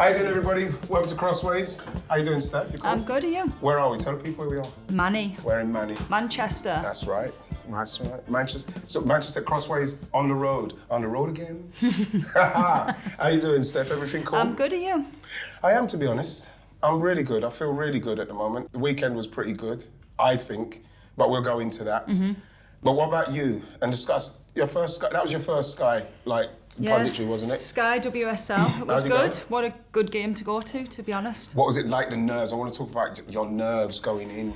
How you doing, everybody? Welcome to Crossways. How you doing, Steph? You cool? I'm good, are you? Where are we? Tell the people where we are. Manny. We're in Manny. Manchester. That's right. That's right. Manchester. So Manchester Crossways on the road. On the road again? How you doing, Steph? Everything cool? I'm good, are you? I am, to be honest. I'm really good. I feel really good at the moment. The weekend was pretty good, I think, but we'll go into that. Mm-hmm. But what about you? And discuss your first Sky. That was your first Sky, punditry, wasn't it? Sky WSL. It was good. What a good game to go to be honest. What was it like, the nerves? I want to talk about your nerves going in.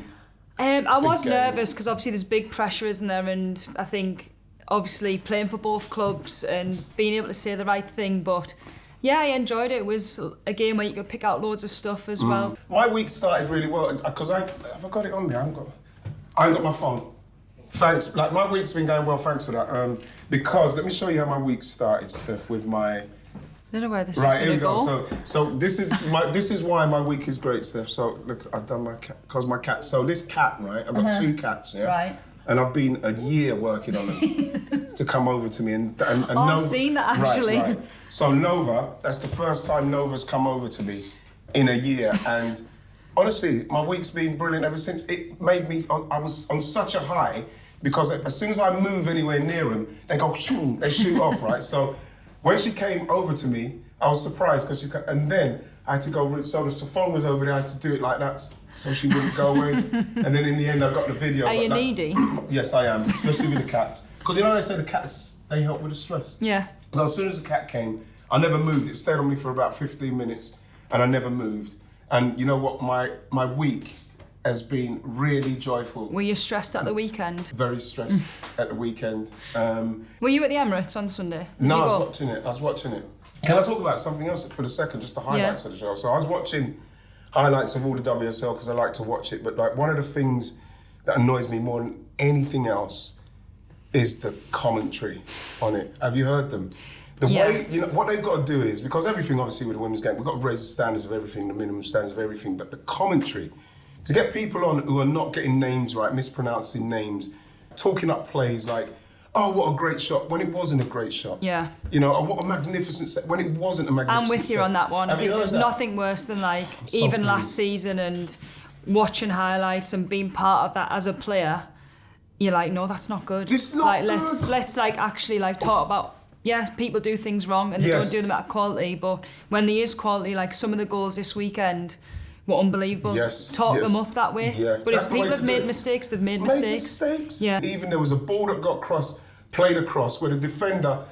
I was nervous because obviously there's big pressure, isn't there? And I think obviously playing for both clubs and being able to say the right thing, but yeah, I enjoyed it. It was a game where you could pick out loads of stuff as well. My week started really well because have I got it on me? I ain't got my phone. Thanks. My week's been going well. Thanks for that. Because let me show you how my week started, Steph. With my. I don't know where this right, is here we going to go. go. So this is why my week is great, Steph. So look, I've done my cat because my cat. So this cat, right? I've got two cats, yeah. Right. And I've been a year working on them to come over to me and Nova, I've seen that actually. Right. So Nova, that's the first time Nova's come over to me in a year, and honestly, my week's been brilliant ever since. It made me. I was on such a high because as soon as I move anywhere near them, they go shoo, they shoot off, right? So when she came over to me, I was surprised because and then I had to go. So the phone was over there. I had to do it like that, so she wouldn't go away. And then in the end, I got the video. Are you needy? Yes, I am, especially with the cats. Because you know they say the cats, they help with the stress. Yeah. So as soon as the cat came, I never moved. It stayed on me for about 15 minutes and I never moved. And you know what, my week has been really joyful. Were you stressed at the weekend? Very stressed at the weekend. Were you at the Emirates on Sunday? No, I was watching it. Can I talk about something else for the second, just the highlights of the show? So I was watching highlights of all the WSL because I like to watch it, but one of the things that annoys me more than anything else is the commentary on it. Have you heard them? The way, what they've got to do is, because everything obviously with the women's game, we've got to raise the standards of everything, the minimum standards of everything, but the commentary, to get people on who are not getting names right, mispronouncing names, talking up plays like, oh, what a great shot, when it wasn't a great shot. Yeah. Oh, what a magnificent set, when it wasn't a magnificent set. I'm with you on that one. I think there's nothing worse than even last season and watching highlights and being part of that as a player, you're like, no, that's not good. It's not good. Let's actually talk about, yes, people do things wrong and they don't do them at quality, but when there is quality, like some of the goals this weekend were unbelievable. Talk them up that way. Yeah. But if people have made mistakes, they've made mistakes. Yeah. Even there was a ball that got played across where the defender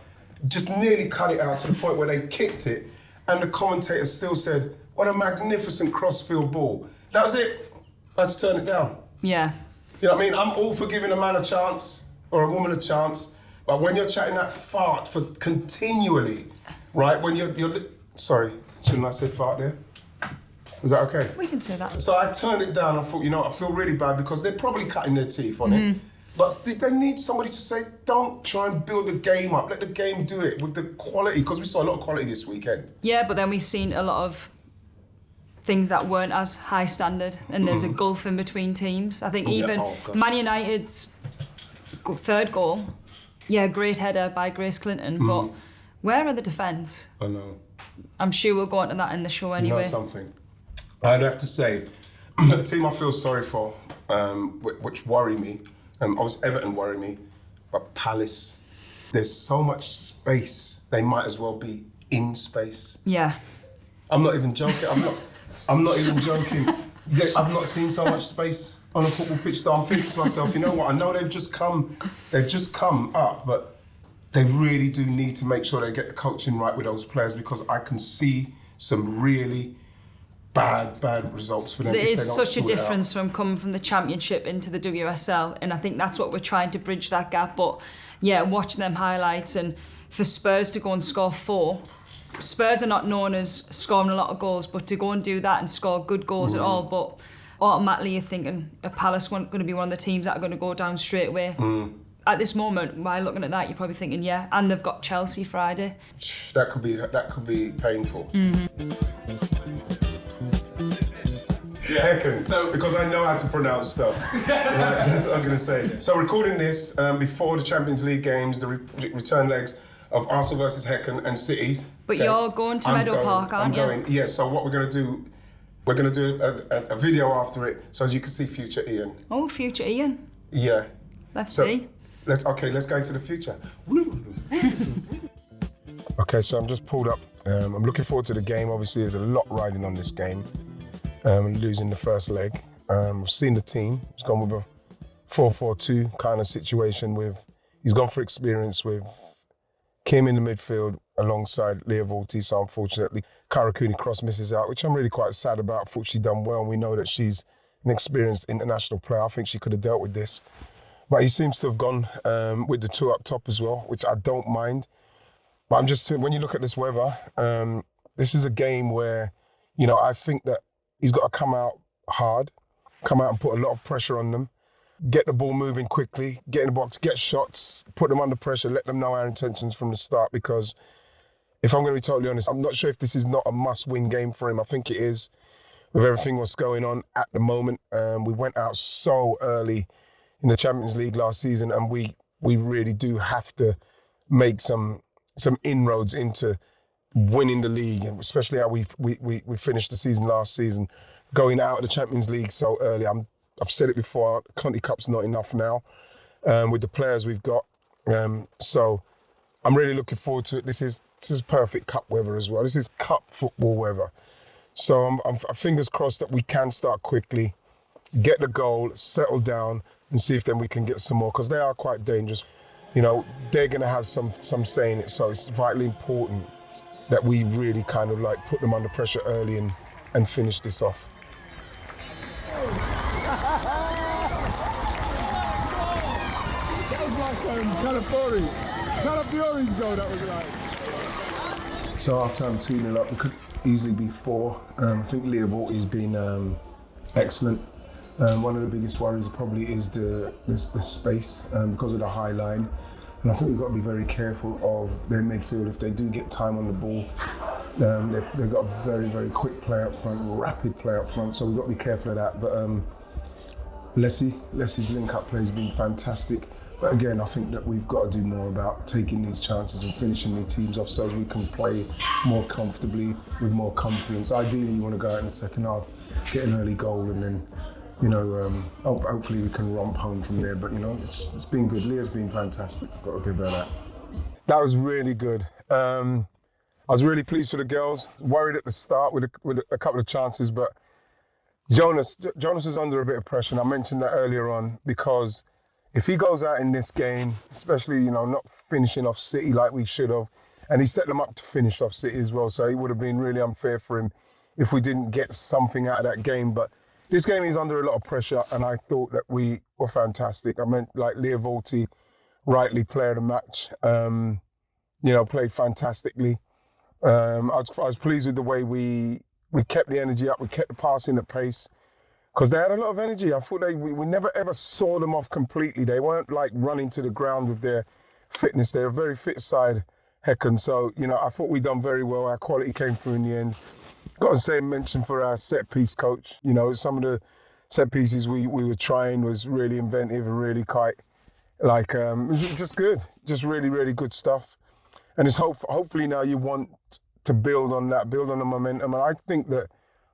just nearly cut it out to the point where they kicked it and the commentator still said, what a magnificent crossfield ball. That was it. I had to turn it down. Yeah. You know what I mean? I'm all for giving a man a chance or a woman a chance, but when you're chatting that fart for continually, right? When you're sorry, shouldn't I have said fart there? Was that okay? We can say that. So I turned it down. I thought, I feel really bad because they're probably cutting their teeth on it. But they need somebody to say, don't try and build the game up. Let the game do it with the quality, because we saw a lot of quality this weekend. Yeah, but then we've seen a lot of things that weren't as high standard, and there's a gulf in between teams. I think even Man United's third goal, great header by Grace Clinton, but where are the defence? I know. I'm sure we'll go into that in the show anyway. You know something? I'd have to say, the team I feel sorry for, which worry me, obviously Everton worry me, but Palace, there's so much space, they might as well be in space. Yeah. I'm not even joking. I'm not even joking. I've not seen so much space on a football pitch, so I'm thinking to myself, you know what? I know they've just come up, but they really do need to make sure they get the coaching right with those players, because I can see some really bad results for them. There is such a difference from coming from the Championship into the WSL, and I think that's what we're trying to bridge that gap. But yeah, watching them highlights, and for Spurs to go and score 4. Spurs are not known as scoring a lot of goals, but to go and do that and score good goals at all, but automatically you're thinking a Palace weren't going to be one of the teams that are going to go down straight away. At this moment, while looking at that, you're probably thinking, and they've got Chelsea Friday. That could be painful. Hacken, because I know how to pronounce stuff. That's what I'm going to say. So recording this before the Champions League games, the return legs of Arsenal versus Hacken and Cities. But you're going to Meadow Park, aren't you? Yeah, so what we're going to do, we're going to do a video after it so you can see future Ian. Oh, future Ian. Yeah. Let's see. Let's go into the future. Okay, so I'm just pulled up. I'm looking forward to the game. Obviously, there's a lot riding on this game. Losing the first leg. I've seen the team. He's gone with a 4-4-2 kind of situation he's gone for experience with Kim in the midfield alongside Leah Volti. So unfortunately, Khiara Keating cross misses out, which I'm really quite sad about. I thought she'd done well. We know that she's an experienced international player. I think she could have dealt with this. But he seems to have gone with the two up top as well, which I don't mind. But I'm just, when you look at this weather, this is a game where, I think that he's got to come out hard, come out and put a lot of pressure on them, get the ball moving quickly, get in the box, get shots, put them under pressure, let them know our intentions from the start. Because if I'm going to be totally honest, I'm not sure if this is not a must-win game for him. I think it is, with everything that's going on at the moment. We went out so early in the Champions League last season, and we really do have to make some inroads into winning the league, and especially how we finished the season last season, going out of the Champions League so early. I've said it before, Conti Cup's not enough now with the players we've got. So I'm really looking forward to it. This is perfect cup weather as well. This is cup football weather. So I'm fingers crossed that we can start quickly, get the goal, settle down, and see if then we can get some more, because they are quite dangerous. They're going to have some say in it. So it's vitally important that we really kind of like put them under pressure early and finish this off. That was like Calafiore's goal, that was like. So half-time 2-0 up, it could easily be 4. I think Leah Volti's been excellent. One of the biggest worries probably is the space because of the high line. And I think we've got to be very careful of their midfield. If they do get time on the ball, they've got a very, very quick play up front, rapid play up front. So we've got to be careful of that. But Leslie's link-up play has been fantastic. But again, I think that we've got to do more about taking these chances and finishing the teams off so we can play more comfortably, with more confidence. Ideally, you want to go out in the second half, get an early goal, and then hopefully we can romp home from there. But it's been good. Leah's been fantastic. Got to give her that. That was really good. I was really pleased for the girls. Worried at the start with a couple of chances, but Jonas is under a bit of pressure. And I mentioned that earlier on, because if he goes out in this game, especially not finishing off City like we should have, and he set them up to finish off City as well, so it would have been really unfair for him if we didn't get something out of that game. But this game is under a lot of pressure, and I thought that we were fantastic. I meant, like, Leah Volti, rightly player of the match, played fantastically. I was pleased with the way we kept the energy up, we kept the passing at pace, because they had a lot of energy. I thought we never ever saw them off completely. They weren't like running to the ground with their fitness. They're a very fit side, Hacken. So, I thought we done very well. Our quality came through in the end. Got to say, mention for our set piece coach. Some of the set pieces we were trying was really inventive and really quite it was just good, just really, really good stuff. And it's hopefully now you want to build on that, build on the momentum. And I think that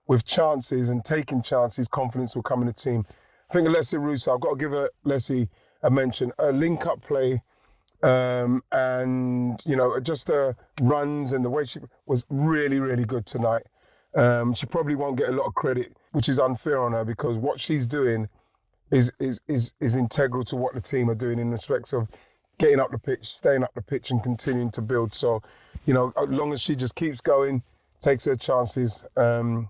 with chances and taking chances, confidence will come in the team. I think Leslie Russo, I've got to give Leslie a mention. A link-up play, and just the runs and the way she was really, really good tonight. She probably won't get a lot of credit, which is unfair on her, because what she's doing is integral to what the team are doing in respects of getting up the pitch, staying up the pitch, and continuing to build. So, as long as she just keeps going, takes her chances, I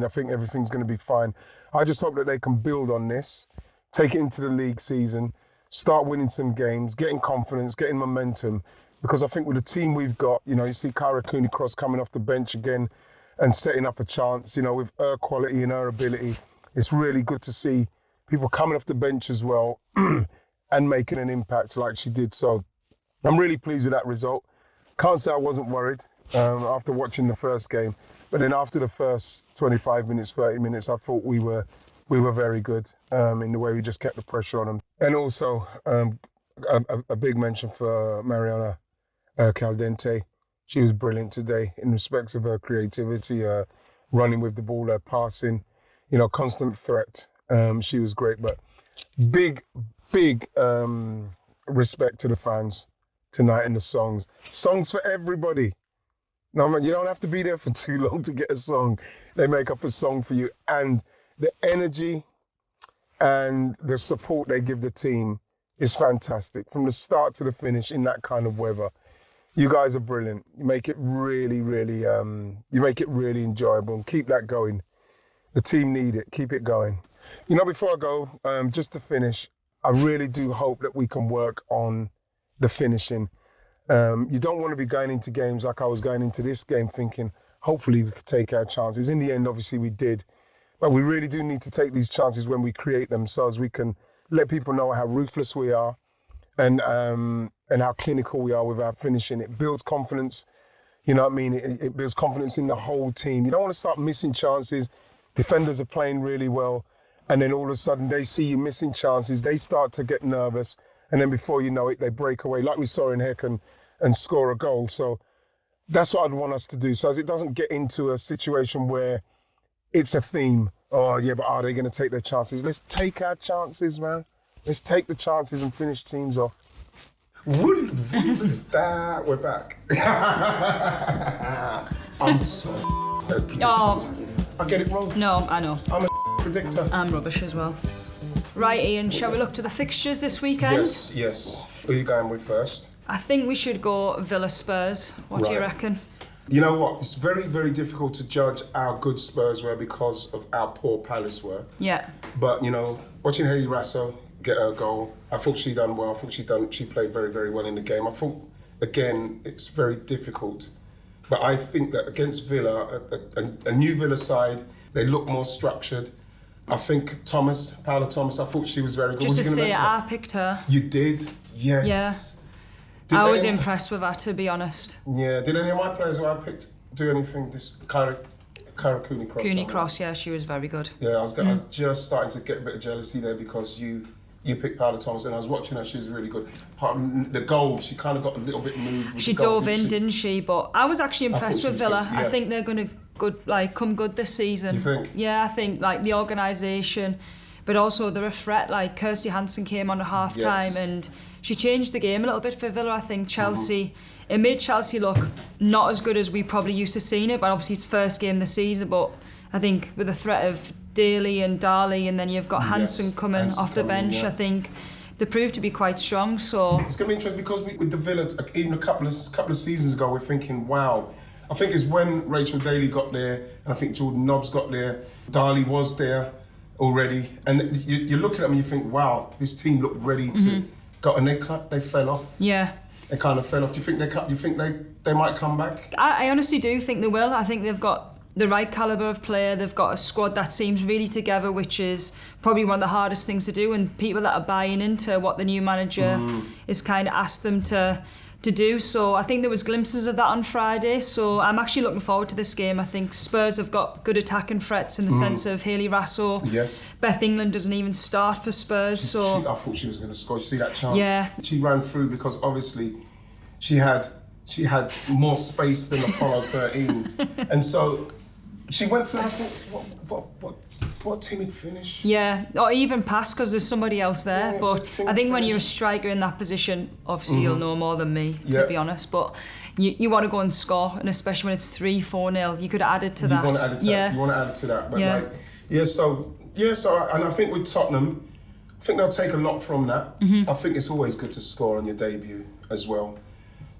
think everything's going to be fine. I just hope that they can build on this, take it into the league season, start winning some games, getting confidence, getting momentum, because I think with the team we've got, you see Khiara Keating cross coming off the bench again and setting up a chance, with her quality and her ability. It's really good to see people coming off the bench as well and making an impact like she did. So I'm really pleased with that result. Can't say I wasn't worried after watching the first game, but then after the first 25 minutes, 30 minutes, I thought we were very good in the way we just kept the pressure on them. And also a big mention for Mariana Caldente. She was brilliant today in respect of her creativity, running with the ball, her passing, constant threat. She was great, but big respect to the fans tonight and the songs. Songs for everybody. No, man, you don't have to be there for too long to get a song. They make up a song for you. And the energy and the support they give the team is fantastic. From the start to the finish in that kind of weather. You guys are brilliant. You make it really enjoyable, and keep that going. The team need it. Keep it going. Before I go, just to finish, I really do hope that we can work on the finishing. You don't want to be going into games like I was going into this game thinking, hopefully we could take our chances. In the end, obviously we did. But we really do need to take these chances when we create them so as we can let people know how ruthless we are and how clinical we are with our finishing. It builds confidence. You know what I mean? It builds confidence in the whole team. You don't want to start missing chances. Defenders are playing really well. And then all of a sudden they see you missing chances. They start to get nervous. And then before you know it, they break away, like we saw in Hacken, and score a goal. So that's what I'd want us to do. So as it doesn't get into a situation where it's a theme. Oh, yeah, but are they going to take their chances? Let's take our chances, man. Let's take the chances and finish teams off. We're back. I'm so I get it wrong. No, I know. I'm a predictor. I'm rubbish as well. Right, Ian, shall we look to the fixtures this weekend? Yes. Who are you going with first? I think we should go Villa Spurs. What do you reckon? You know what? It's very, very difficult to judge how good Spurs were because of how poor Palace were. Yeah. But, watching Hayley Raso get her goal, I thought she done well. I thought she played very, very well in the game. I thought, again, it's very difficult. But I think that against Villa, a new Villa side, they look more structured. I think Paula Thomas, I thought she was very good. Just to say, I picked her. You did? Yes. Yeah. I was impressed with her, to be honest. Yeah. Did any of my players who I picked do anything? This Khiara Keating Cross. Yeah, she was very good. Yeah, I was just starting to get a bit of jealousy there because you picked Paula Thomas and I was watching her, she was really good. Part of the goal, she kind of got a little bit moved. She dove in, didn't she? But I was actually impressed with Villa. Yeah. I think they're going to come good this season. You think? Yeah, I think the organisation, but also they're a threat. Like Kirsty Hansen came on at half time and she changed the game a little bit for Villa. I think Chelsea, it made Chelsea look not as good as we probably used to seeing it, but obviously it's first game this season. But I think with the threat of Daly and Darley, and then you've got Hansen coming off the bench, I think they proved to be quite strong. So it's going to be interesting because with the Villa, even a couple of seasons ago, we're thinking, wow. I think it's when Rachel Daly got there, and I think Jordan Nobbs got there. Darley was there already, and you're looking at them and you think, wow, this team looked ready to go, and they fell off. Yeah. They kind of fell off. Do you think they might come back? I honestly do think they will. I think they've got the right calibre of player. They've got a squad that seems really together, which is probably one of the hardest things to do, and people that are buying into what the new manager is kind of asked them to do. So I think there was glimpses of that on Friday. So I'm actually looking forward to this game. I think Spurs have got good attacking threats in the sense of Hayley Raso. Yes. Beth England doesn't even start for Spurs. I thought she was going to score. You see that chance? Yeah. She ran through because obviously she had more space than Apollo 13, and so she went through. I thought, what timid finish. Yeah, or even pass because there's somebody else there. But I think when you're a striker in that position, obviously you'll know more than me, to be honest. But you want to go and score, and especially when it's 3-4-0, you could add it to that. You want to add it to that. But so and I think with Tottenham, I think they'll take a lot from that. I think it's always good to score on your debut as well.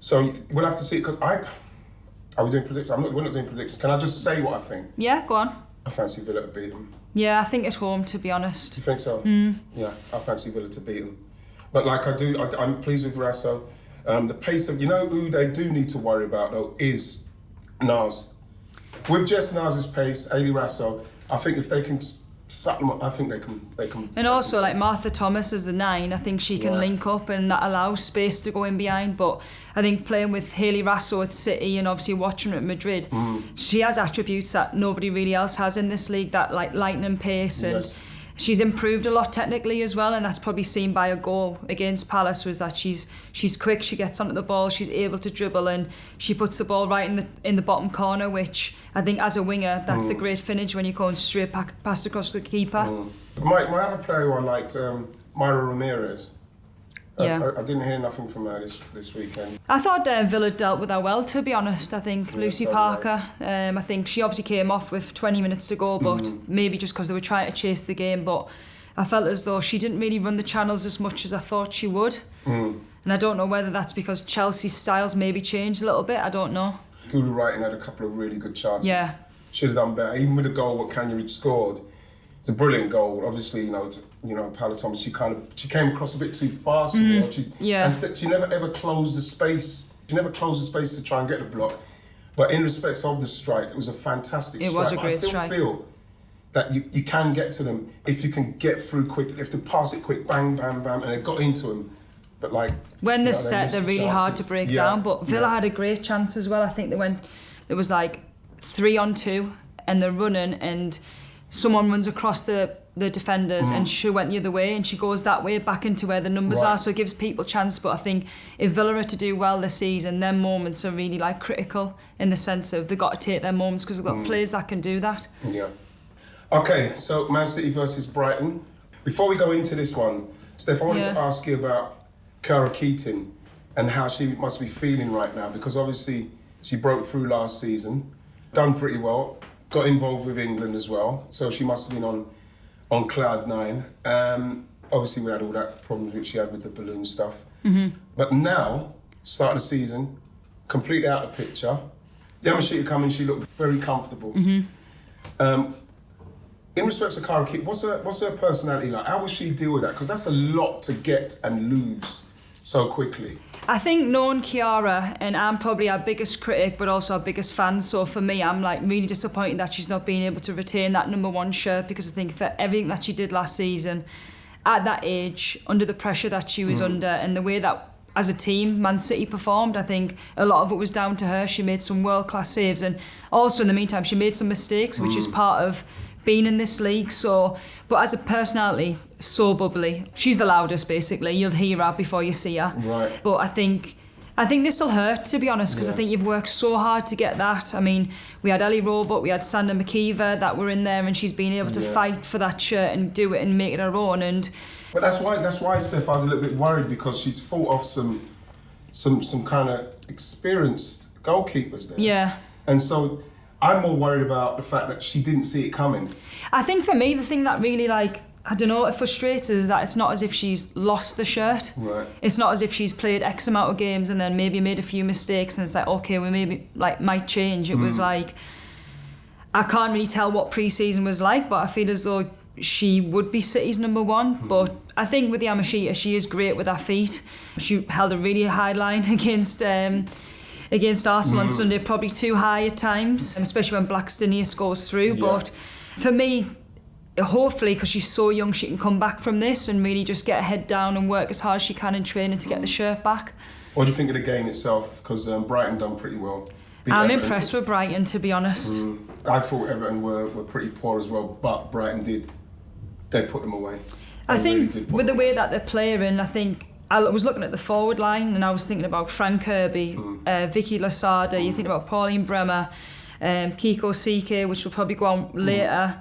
So we'll have to see, because are we doing predictions? We're not doing predictions. Can I just say what I think? Yeah, go on. I fancy Villa to beat them. Yeah, I think at home, to be honest. Do you think so? Yeah, I fancy Villa to beat them. But I'm pleased with Raso. The pace of, who they do need to worry about though is Naz. With just Naz's pace, Hayley Raso, I think if they can supplement, I think they can. And also, like Martha Thomas as the 9, I think she can link up and that allows space to go in behind. But I think playing with Hayley Raso at City and obviously watching her at Madrid, she has attributes that nobody really else has in this league, that like lightning pace and she's improved a lot technically as well, and that's probably seen by a goal against Palace, was that she's quick, she gets onto the ball, she's able to dribble, and she puts the ball right in the bottom corner, which I think as a winger, that's a great finish when you're going straight past across the keeper. My other player who I liked, Myra Ramirez. Yeah. I didn't hear nothing from her this weekend. I thought Villa dealt with her well, to be honest. I think Lucy Parker, I think she obviously came off with 20 minutes to go, but maybe just because they were trying to chase the game, but I felt as though she didn't really run the channels as much as I thought she would. And I don't know whether that's because Chelsea's styles maybe changed a little bit, I don't know. Wrighty had a couple of really good chances. Yeah. Should have done better. Even with the goal what Kanya had scored, it's a brilliant goal. Obviously, Paula Thomas, she came across a bit too fast for me. And she never ever closed the space. She never closed the space to try and get the block. But in respects of the strike, it was a fantastic strike. It was a great strike. I still feel that you can get to them if you can get through quick, if they pass it quick, bang, bam, bam, and it got into them. But when they're set, they're really hard to break down. But Villa had a great chance as well. I think there was 3-on-2, and they're running, and someone runs across the defenders and she went the other way, and she goes that way back into where the numbers are, so it gives people chance. But I think if Villa are to do well this season, their moments are really critical, in the sense of they've got to take their moments, because they've got players that can do that. Yeah. Okay, so Man City versus Brighton. Before we go into this one, Steph, I wanted to ask you about Khiara Keating and how she must be feeling right now, because obviously she broke through last season, done pretty well, got involved with England as well, so she must have been on cloud nine. Obviously we had all that problems which she had with the balloon stuff. But now, start of the season, completely out of the picture. Yamashita coming, she looked very comfortable. In respect to Khiara Keating, what's her personality like? How will she deal with that? Because that's a lot to get and lose so quickly. I think knowing Khiara, and I'm probably our biggest critic but also our biggest fan, so for me I'm really disappointed that she's not being able to retain that number one shirt, because I think for everything that she did last season at that age, under the pressure that she was under, and the way that as a team Man City performed, I think a lot of it was down to her. She made some world-class saves, and also in the meantime she made some mistakes, which is part of being in this league. So, but as a personality, so bubbly. She's the loudest, basically. You'll hear her before you see her. Right. But I think this will hurt, to be honest, because I think you've worked so hard to get that. I mean, we had Ellie Roebuck, we had Sandra McKeever that were in there, and she's been able to fight for that shirt and do it and make it her own. And but that's why Steph, I was a little bit worried, because she's fought off some kind of experienced goalkeepers there. Yeah. And so I'm more worried about the fact that she didn't see it coming. I think for me, the thing that really it frustrates us is that it's not as if she's lost the shirt. Right. It's not as if she's played X amount of games and then maybe made a few mistakes and it's okay, we maybe might change. It was I can't really tell what pre-season was like, but I feel as though she would be City's number one. But I think with Yamashita, she is great with her feet. She held a really high line against Arsenal on Sunday, probably too high at times, especially when Blackstonius scores through. Yeah. But for me, hopefully, because she's so young, she can come back from this and really just get her head down and work as hard as she can in training to get the shirt back. What do you think of the game itself? Because Brighton done pretty well. I'm impressed with Brighton, to be honest. I thought Everton were pretty poor as well, but Brighton they put them away. I think with the way that they're playing, I think I was looking at the forward line and I was thinking about Frank Kirby, Vicky Losada, you think about Pauline Bremer, Kiko Seike, which will probably go on later,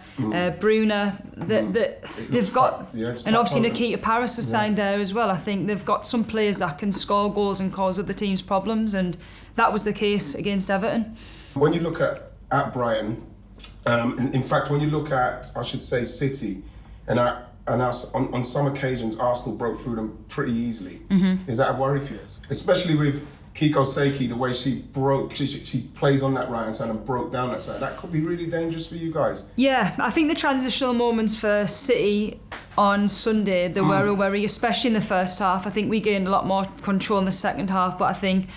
Bruna, they've got, and obviously Nikita Paris is signed there as well. I think they've got some players that can score goals and cause other teams problems, and that was the case against Everton. When you look at Brighton, in fact, when you look at, I should say, City, and on some occasions Arsenal broke through them pretty easily. Is that a worry for you? Especially with Kiko Seike, the way she broke, she plays on that right hand side and broke down that side. That could be really dangerous for you guys. Yeah, I think the transitional moments for City on Sunday, they were a worry, especially in the first half. I think we gained a lot more control in the second half, but I think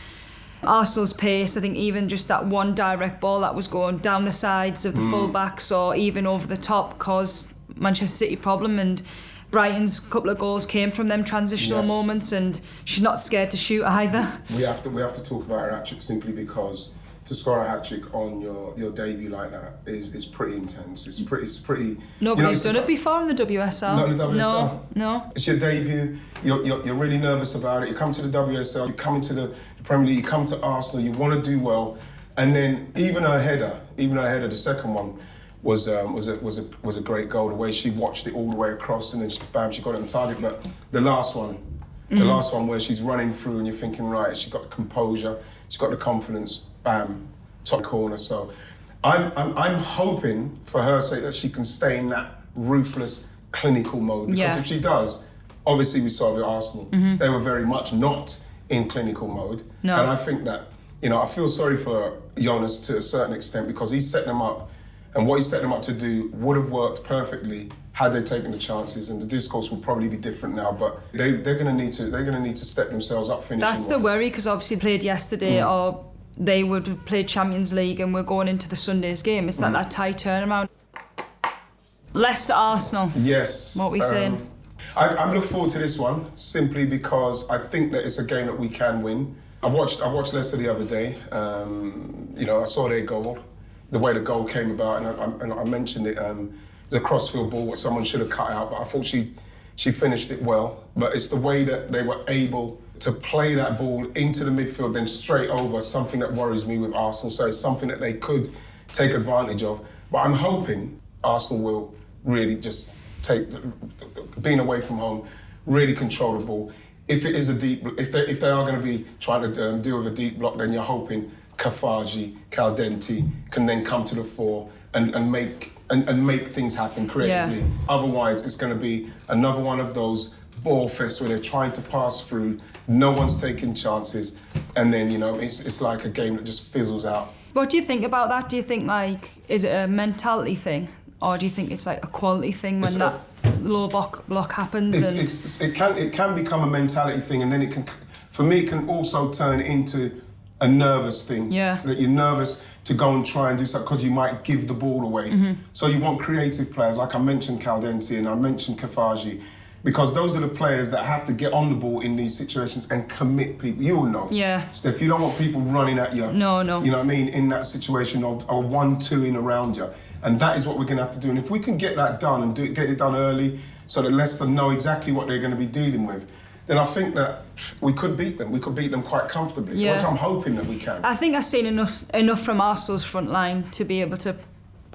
Arsenal's pace, I think even just that one direct ball that was going down the sides of the full-backs or even over the top caused Manchester City problem, and Brighton's couple of goals came from them transitional moments, and she's not scared to shoot either. We have to talk about her hat-trick simply because to score a hat-trick on your debut like that is pretty intense. It's pretty. Nobody's done it before in the WSL. Not in the WSL? No. It's your debut, you're really nervous about it. You come to the WSL, you come into the Premier League, you come to Arsenal, you want to do well. And then even her header, the second one, was a great goal. The way she watched it all the way across and then she got it on target. But the last one where she's running through and you're thinking, right, she got the composure, she's got the confidence, bam, top corner. So I'm hoping for her sake that she can stay in that ruthless, clinical mode. Because if she does, obviously we saw with Arsenal, they were very much not in clinical mode. No. And I think that, I feel sorry for Jonas to a certain extent because he's set them up, and what he set them up to do would have worked perfectly had they taken the chances, and the discourse will probably be different now. But they're going to need to step themselves up finishing. That's the worry, because obviously played yesterday, or they would have played Champions League, and we're going into the Sunday's game. It's that tight turnaround. Leicester Arsenal. Yes. What are we saying? I'm looking forward to this one simply because I think that it's a game that we can win. I watched Leicester the other day. I saw their goal, the way the goal came about, and I mentioned it. The crossfield ball, what someone should have cut out, but I thought she finished it well. But it's the way that they were able to play that ball into the midfield, then straight over, something that worries me with Arsenal. So it's something that they could take advantage of. But I'm hoping Arsenal will really just take, being away from home, really control the ball. If it is a deep, if they are going to be trying to deal with a deep block, then you're hoping Kafaji, Caldenti can then come to the fore and make things happen creatively. Yeah. Otherwise, it's going to be another one of those ball fests where they're trying to pass through, no one's taking chances, and then it's like a game that just fizzles out. What do you think about that? Do you think is it a mentality thing, or do you think it's like a quality thing when that low block happens? It can become a mentality thing, and then it can also turn into a nervous thing. Yeah. That you're nervous to go and try and do something because you might give the ball away. So you want creative players, like I mentioned Caldenti and I mentioned Kafaji, because those are the players that have to get on the ball in these situations and commit people. You all know. Yeah. Steph, you don't want people running at you. No. You know what I mean? In that situation, or 1-2 in around you. And that is what we're going to have to do. And if we can get that done and get it done early so that Leicester know exactly what they're going to be dealing with, then I think that we could beat them. We could beat them quite comfortably. Yeah. I'm hoping that we can. I think I've seen enough from Arsenal's front line to be able to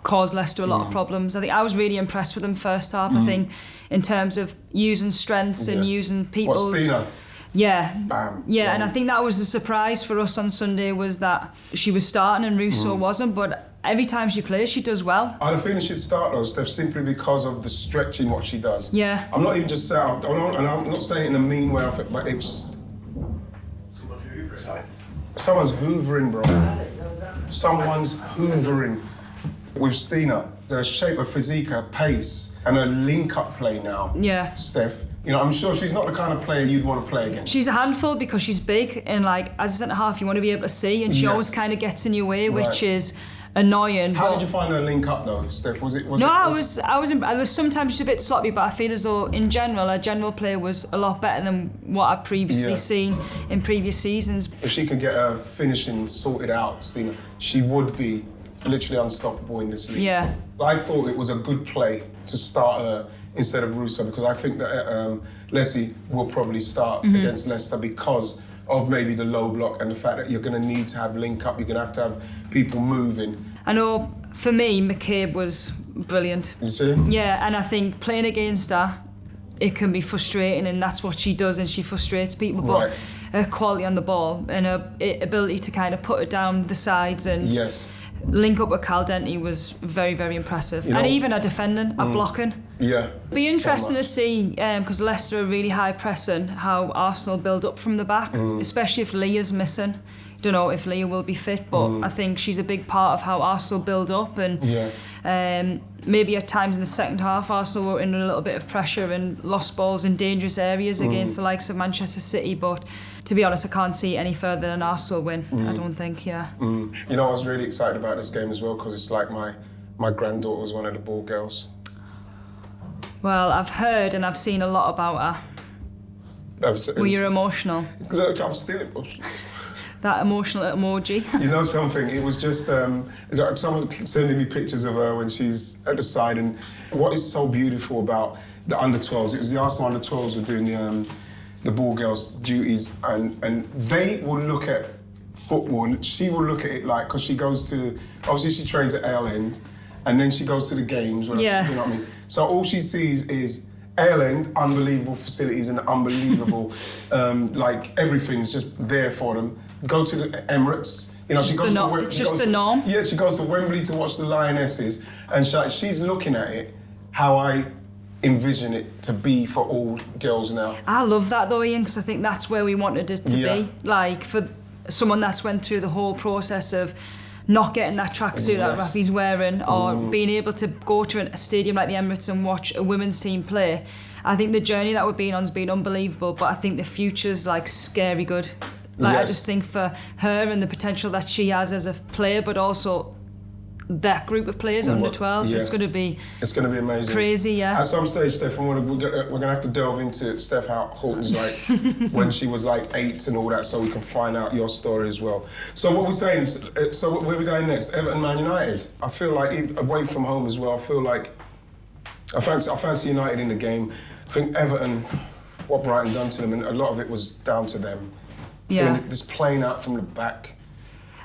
cause Leicester a lot of problems. I think I was really impressed with them first half. I think in terms of using strengths and using people's... Stina? Yeah. Bam. Yeah, and I think that was a surprise for us on Sunday, was that she was starting and Russo wasn't, but every time she plays, she does well. I had a feeling she'd start though, Steph, simply because of the stretching what she does. Yeah. I'm not even just saying, and I'm not saying it in a mean way, but it's... Someone's hoovering, bro. Someone's hoovering. With Stina, the shape of physique, her pace, and her link-up play now. Yeah. Steph, I'm sure she's not the kind of player you'd want to play against. She's a handful because she's big, and as a centre-half, you want to be able to see, and she always kind of gets in your way, which is annoying. How did you find her link up though, Steph? I was sometimes just a bit sloppy, but I feel as though in general her general play was a lot better than what I've previously seen in previous seasons. If she could get her finishing sorted out, Stina, she would be literally unstoppable in this league. Yeah. I thought it was a good play to start her instead of Russo, because I think that Leslie will probably start against Leicester because of maybe the low block and the fact that you're going to need to have link up, you're going to have people moving. I know, for me, McCabe was brilliant. You see? Yeah, and I think playing against her, it can be frustrating, and that's what she does, and she frustrates people. But her quality on the ball and her ability to kind of put it down the sides and link up with Caldenti was very, very impressive. And even her defending, her blocking. Yeah. Be interesting to see, because Leicester are really high pressing, how Arsenal build up from the back, especially if Leah's missing. Don't know if Leah will be fit, but I think she's a big part of how Arsenal build up, and maybe at times in the second half Arsenal were in a little bit of pressure and lost balls in dangerous areas against the likes of Manchester City, but to be honest I can't see any further than Arsenal win. I don't think. I was really excited about this game as well because it's like my granddaughter was one of the Ballgirls. Well, I've heard and I've seen a lot about her. Were you emotional? Look, I'm still emotional. that emotional emoji. You know something? It was just someone sending me pictures of her when she's at the side, and what is so beautiful about the under-12s, it was the Arsenal under-12s were doing the Ballgirls duties, and they will look at football, and she will look at it like, because she goes to, obviously she trains at Ale End, and then she goes to the games, you know what I mean? So all she sees is Ale End, unbelievable facilities and unbelievable, like everything's just there for them. Go to the Emirates, you know, it's just the norm. Yeah, she goes to Wembley to watch the Lionesses, and she's looking at it how I envision it to be for all girls now. I love that though, Ian, because I think that's where we wanted it to be. Like, for someone that's went through the whole process of not getting that tracksuit that Raphy's wearing, or being able to go to a stadium like the Emirates and watch a women's team play. I think the journey that we've been on has been unbelievable, but I think the future's like scary good. Like, I just think for her and the potential that she has as a player, but also that group of players under 12s, it's going to be amazing, crazy. At some stage, Steph, we're going to have to delve into Steph Houghton's like when she was like 8 and all that, so we can find out your story as well. So what we're saying, so where are we going next? Everton, Man United. I feel like away from home as well. I feel like I fancy United in the game. I think Everton, what Brighton done to them, and a lot of it was down to them. Doing this playing out from the back.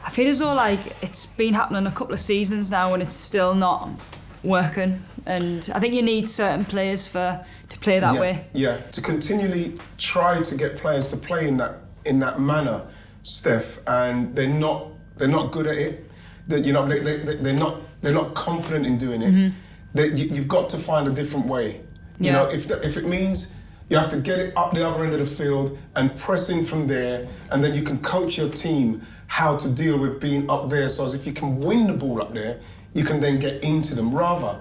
I feel as though like it's been happening a couple of seasons now and it's still not working. And I think you need certain players to play that way. Yeah, to continually try to get players to play in that manner, Steph, and they're not good at it. They're not confident in doing it. You've got to find a different way. You know, if it means you have to get it up the other end of the field and press in from there, and then you can coach your team how to deal with being up there, so as if you can win the ball up there, you can then get into them, rather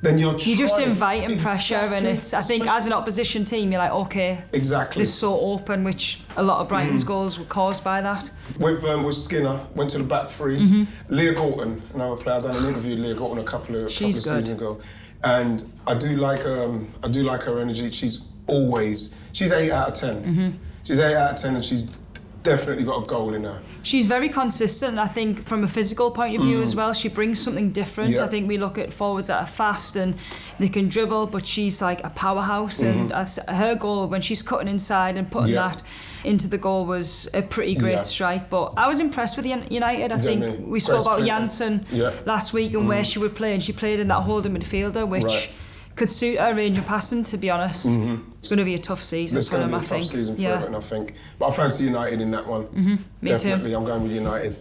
than you're just inviting pressure, and it's, I think as an opposition team, you're like, okay, exactly, it's so open, which a lot of Brighton's goals were caused by that. With Skinner, went to the back three. Leah Gorton, another player, I've done an interview with Leah Gorton a couple of seasons ago, and I do like her energy. She's 8 out of 10. She's 8 out of 10, and she's definitely got a goal in her. She's very consistent, I think, from a physical point of view as well. She brings something different. I think we look at forwards that are fast and they can dribble, but she's like a powerhouse, and her goal when she's cutting inside and putting that into the goal was a pretty great strike. But I was impressed with United. I think we spoke about Janssen last week and where she would play, and she played in that holding midfielder, which could suit her range of passing, to be honest. It's going to be a tough season for them, I think. It's going to be a tough season for Everton, I think. But I fancy United in that one. Me Definitely, too. I'm going with United.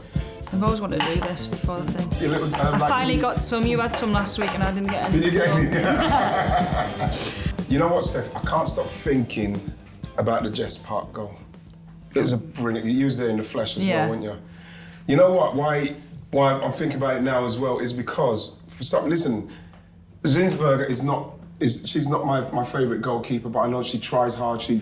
I've always wanted to do this before the thing. I finally got some. You had some last week and I didn't get any. Did you get any? You know what, Steph? I can't stop thinking about the Jess Park goal. It was a brilliant... You was there in the flesh as well, weren't you? You know what? Why I'm thinking about it now as well is because, for some... Listen, Zinsberger she's not my favourite goalkeeper, but I know she tries hard. She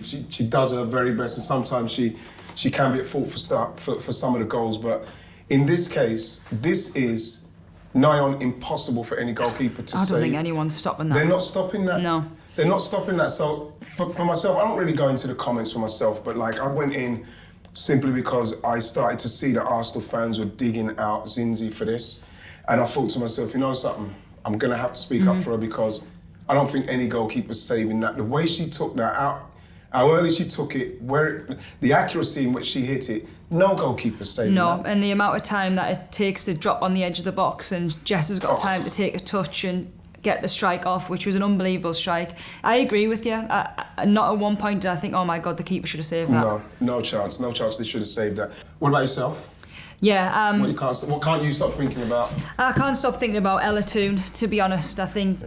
does her very best, and sometimes she can be at fault for some of the goals. But in this case, this is nigh on impossible for any goalkeeper to save. I don't think anyone's stopping that. They're not stopping that. No. They're not stopping that. So for myself, I don't really go into the comments for myself, but like I went in simply because I started to see that Arsenal fans were digging out Zinzi for this, and I thought to myself, you know something, I'm going to have to speak up for her, because I don't think any goalkeeper's saving that. The way she took that out, how early she took it, the accuracy in which she hit it, no goalkeeper's saving that. No, and the amount of time that it takes to drop on the edge of the box, and Jess has got time to take a touch and get the strike off, which was an unbelievable strike. I agree with you. Not at one point did I think, oh my God, the keeper should have saved that. No chance they should have saved that. What about yourself? Yeah. What can't you stop thinking about? I can't stop thinking about Ella Toone, to be honest. I think,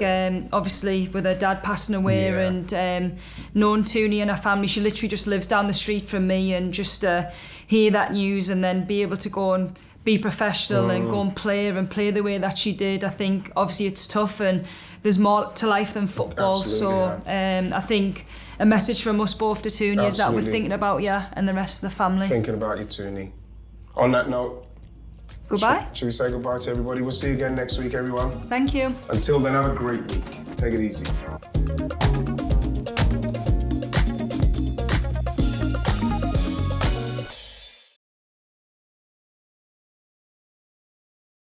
obviously, with her dad passing away and knowing Toone and her family, she literally just lives down the street from me, and just hear that news and then be able to go and be professional and go and play the way that she did. I think, obviously, it's tough and there's more to life than football. I think a message from us both to Toone is that we're thinking about you and the rest of the family. Thinking about you, Toone. On that note, goodbye. Should we say goodbye to everybody? We'll see you again next week, everyone. Thank you. Until then, have a great week. Take it easy.